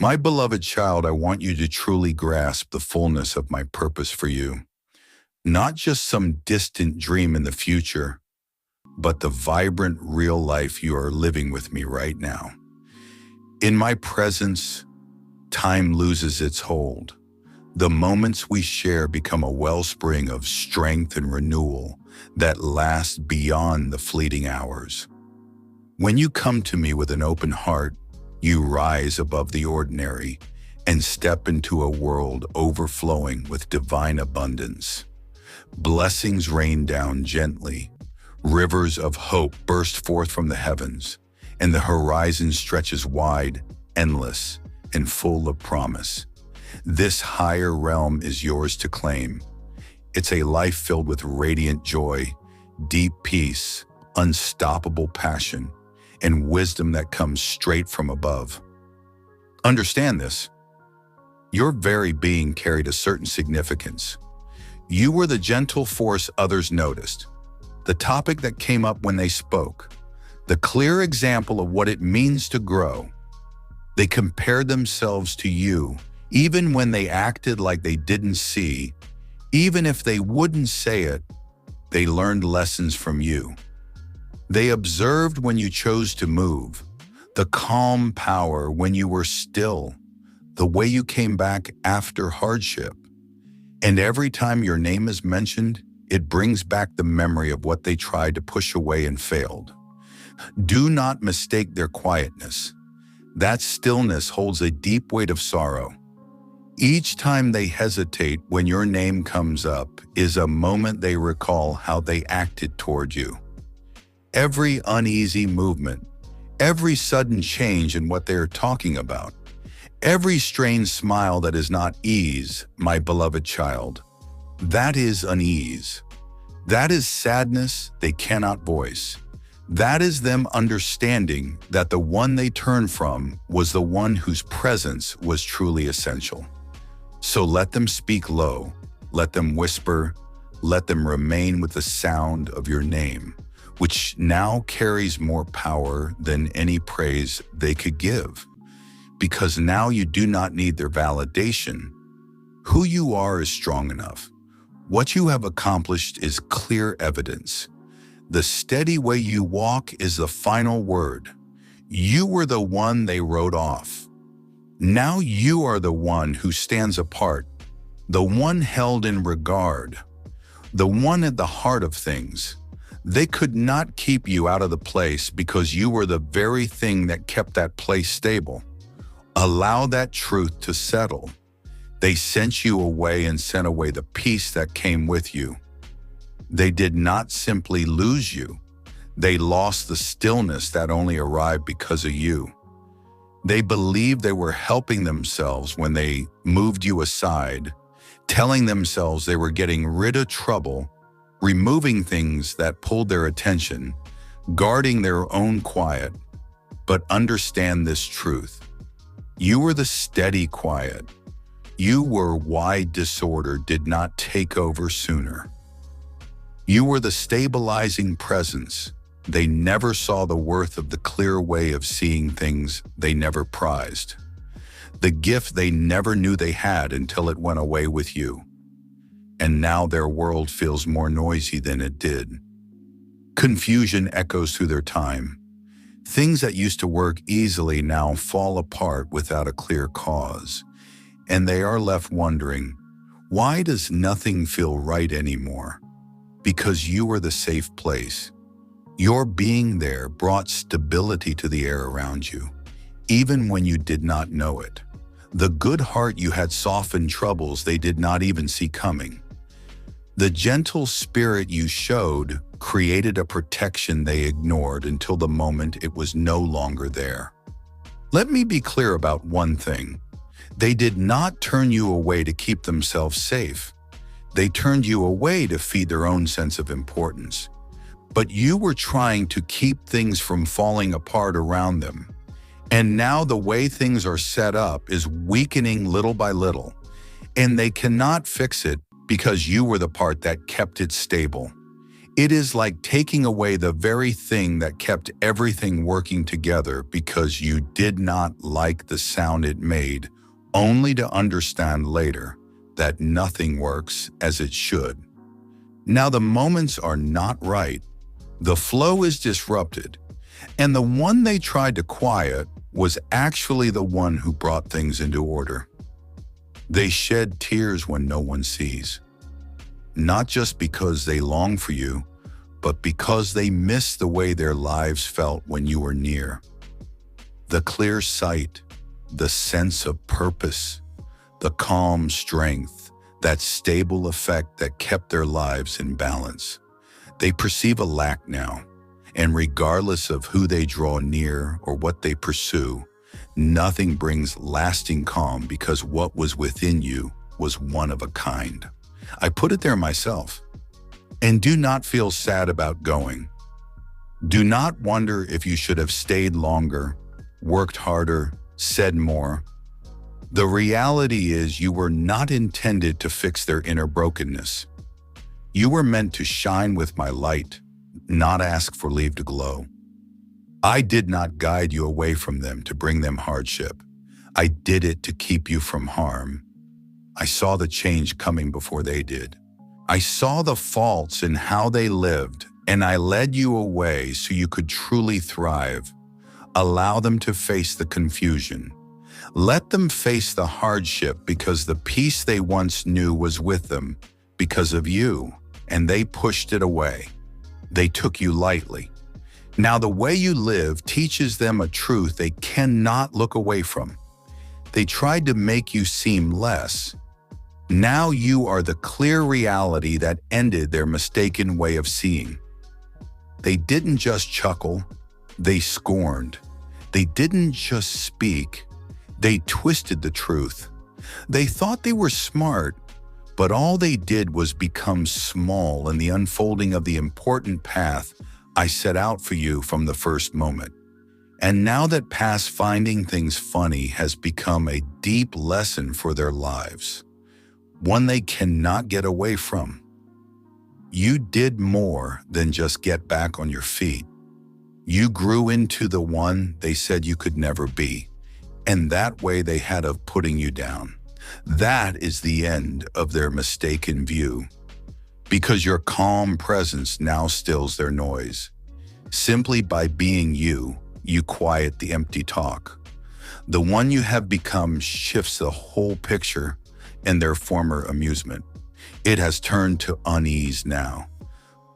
My beloved child, I want you to truly grasp the fullness of my purpose for you. Not just some distant dream in the future, but the vibrant real life you are living with me right now. In my presence, time loses its hold. The moments we share become a wellspring of strength and renewal that lasts beyond the fleeting hours. When you come to me with an open heart, you rise above the ordinary and step into a world overflowing with divine abundance. Blessings rain down gently, rivers of hope burst forth from the heavens, and the horizon stretches wide, endless, and full of promise. This higher realm is yours to claim. It's a life filled with radiant joy, deep peace, unstoppable passion, and wisdom that comes straight from above. Understand this. Your very being carried a certain significance. You were the gentle force others noticed, the topic that came up when they spoke, the clear example of what it means to grow. They compared themselves to you, even when they acted like they didn't see. Even if they wouldn't say it, they learned lessons from you. They observed when you chose to move, the calm power when you were still, the way you came back after hardship. And every time your name is mentioned, it brings back the memory of what they tried to push away and failed. Do not mistake their quietness. That stillness holds a deep weight of sorrow. Each time they hesitate when your name comes up is a moment they recall how they acted toward you. Every uneasy movement, every sudden change in what they are talking about, every strange smile that is not ease, my beloved child, that is unease. That is sadness they cannot voice. That is them understanding that the one they turned from was the one whose presence was truly essential. So let them speak low, let them whisper, let them remain with the sound of your name, which now carries more power than any praise they could give. Because now you do not need their validation. Who you are is strong enough. What you have accomplished is clear evidence. The steady way you walk is the final word. You were the one they wrote off. Now you are the one who stands apart, the one held in regard, the one at the heart of things. They could not keep you out of the place because you were the very thing that kept that place stable. Allow that truth to settle. They sent you away and sent away the peace that came with you. They did not simply lose you. They lost the stillness that only arrived because of you. They believed they were helping themselves when they moved you aside, telling themselves they were getting rid of trouble, removing things that pulled their attention, guarding their own quiet. But understand this truth. You were the steady quiet. You were why disorder did not take over sooner. You were the stabilizing presence. They never saw the worth of the clear way of seeing things they never prized. The gift they never knew they had until it went away with you. And now their world feels more noisy than it did. Confusion echoes through their time. Things that used to work easily now fall apart without a clear cause. And they are left wondering, why does nothing feel right anymore? Because you are the safe place. Your being there brought stability to the air around you, even when you did not know it. The good heart you had softened troubles they did not even see coming. The gentle spirit you showed created a protection they ignored until the moment it was no longer there. Let me be clear about one thing. They did not turn you away to keep themselves safe. They turned you away to feed their own sense of importance. But you were trying to keep things from falling apart around them. And now the way things are set up is weakening little by little. And they cannot fix it because you were the part that kept it stable. It is like taking away the very thing that kept everything working together because you did not like the sound it made, only to understand later that nothing works as it should. Now the moments are not right, the flow is disrupted, and the one they tried to quiet was actually the one who brought things into order. They shed tears when no one sees, not just because they long for you, but because they miss the way their lives felt when you were near. The clear sight, the sense of purpose, the calm strength, that stable effect that kept their lives in balance. They perceive a lack now, and regardless of who they draw near or what they pursue, nothing brings lasting calm because what was within you was one of a kind. I put it there myself. And do not feel sad about going. Do not wonder if you should have stayed longer, worked harder, said more. The reality is you were not intended to fix their inner brokenness. You were meant to shine with my light, not ask for leave to glow. I did not guide you away from them to bring them hardship. I did it to keep you from harm. I saw the change coming before they did. I saw the faults in how they lived, and I led you away so you could truly thrive. Allow them to face the confusion. Let them face the hardship because the peace they once knew was with them because of you, and they pushed it away. They took you lightly. Now the way you live teaches them a truth they cannot look away from. They tried to make you seem less. Now you are the clear reality that ended their mistaken way of seeing. They didn't just chuckle, they scorned. They didn't just speak, they twisted the truth. They thought they were smart, but all they did was become small in the unfolding of the important path I set out for you from the first moment. And now that past finding things funny has become a deep lesson for their lives, one they cannot get away from. You did more than just get back on your feet. You grew into the one they said you could never be, and that way they had of putting you down. That is the end of their mistaken view, because your calm presence now stills their noise. Simply by being you, you quiet the empty talk. The one you have become shifts the whole picture and their former amusement. It has turned to unease now,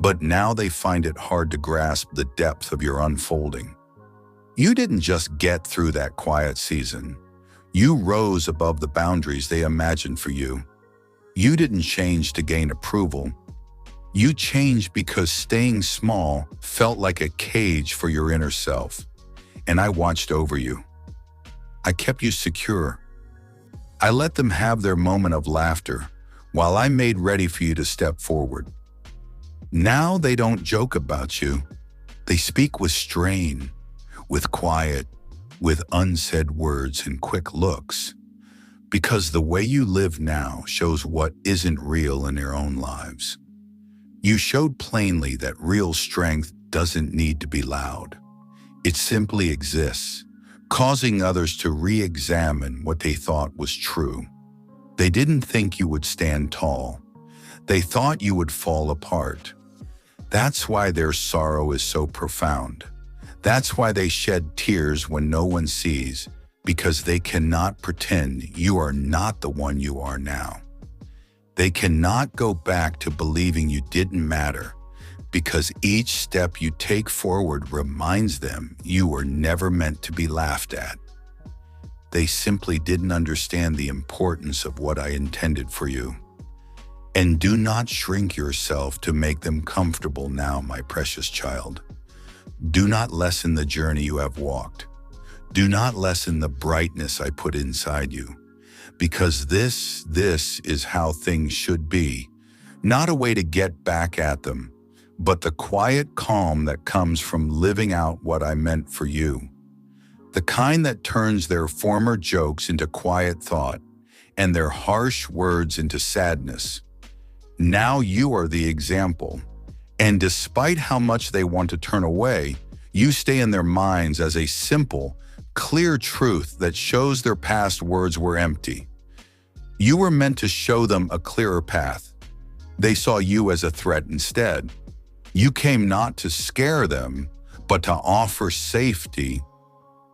but now they find it hard to grasp the depth of your unfolding. You didn't just get through that quiet season. You rose above the boundaries they imagined for you. You didn't change to gain approval. You changed because staying small felt like a cage for your inner self, and I watched over you. I kept you secure. I let them have their moment of laughter while I made ready for you to step forward. Now they don't joke about you. They speak with strain, with quiet, with unsaid words and quick looks, because the way you live now shows what isn't real in their own lives. You showed plainly that real strength doesn't need to be loud. It simply exists, causing others to re-examine what they thought was true. They didn't think you would stand tall. They thought you would fall apart. That's why their sorrow is so profound. That's why they shed tears when no one sees, because they cannot pretend you are not the one you are now. They cannot go back to believing you didn't matter, because each step you take forward reminds them you were never meant to be laughed at. They simply didn't understand the importance of what I intended for you. And do not shrink yourself to make them comfortable now, my precious child. Do not lessen the journey you have walked. Do not lessen the brightness I put inside you, because this is how things should be, not a way to get back at them, but the quiet calm that comes from living out what I meant for you. The kind that turns their former jokes into quiet thought and their harsh words into sadness. Now you are the example, And despite how much they want to turn away, you stay in their minds as a simple, clear truth that shows their past words were empty. You were meant to show them a clearer path. They saw you as a threat instead. You came not to scare them, but to offer safety.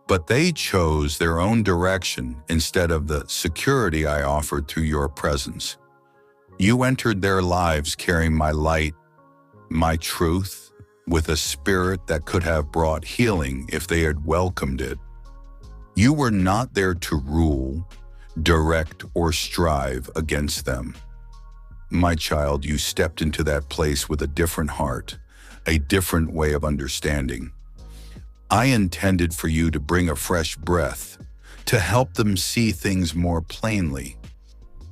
But they chose their own direction instead of the security I offered through your presence. You entered their lives carrying my light, my truth, with a spirit that could have brought healing if they had welcomed it. You were not there to rule, direct, or strive against them. My child, you stepped into that place with a different heart, a different way of understanding. I intended for you to bring a fresh breath, to help them see things more plainly,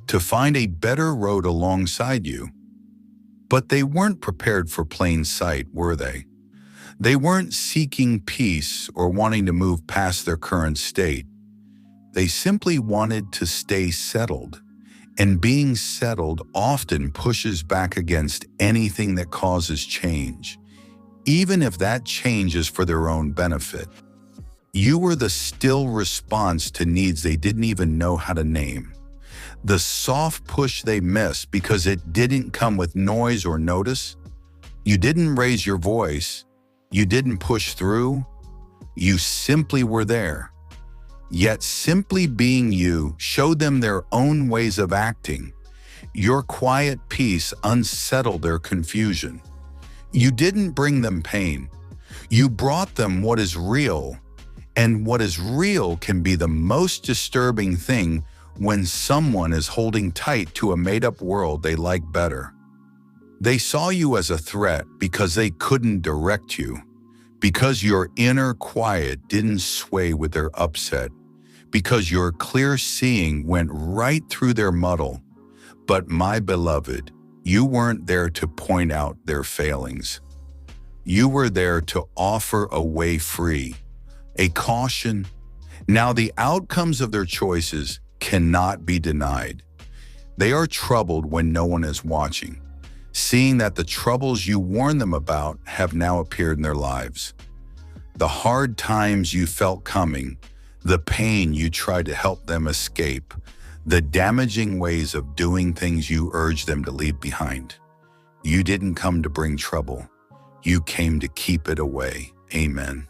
to find a better road alongside you. But they weren't prepared for plain sight, were they? They weren't seeking peace or wanting to move past their current state. They simply wanted to stay settled, and being settled often pushes back against anything that causes change, even if that change is for their own benefit. You were the still response to needs they didn't even know how to name. The soft push they missed because it didn't come with noise or notice. You didn't raise your voice. You didn't push through. You simply were there. Yet simply being you showed them their own ways of acting. Your quiet peace unsettled their confusion. You didn't bring them pain. You brought them what is real. And what is real can be the most disturbing thing when someone is holding tight to a made-up world they like better. They saw you as a threat because they couldn't direct you, because your inner quiet didn't sway with their upset, because your clear seeing went right through their muddle. But my beloved, you weren't there to point out their failings. You were there to offer a way free, a caution. Now the outcomes of their choices cannot be denied. They are troubled when no one is watching, seeing that the troubles you warned them about have now appeared in their lives. The hard times you felt coming, the pain you tried to help them escape, the damaging ways of doing things you urged them to leave behind. You didn't come to bring trouble. You came to keep it away. Amen.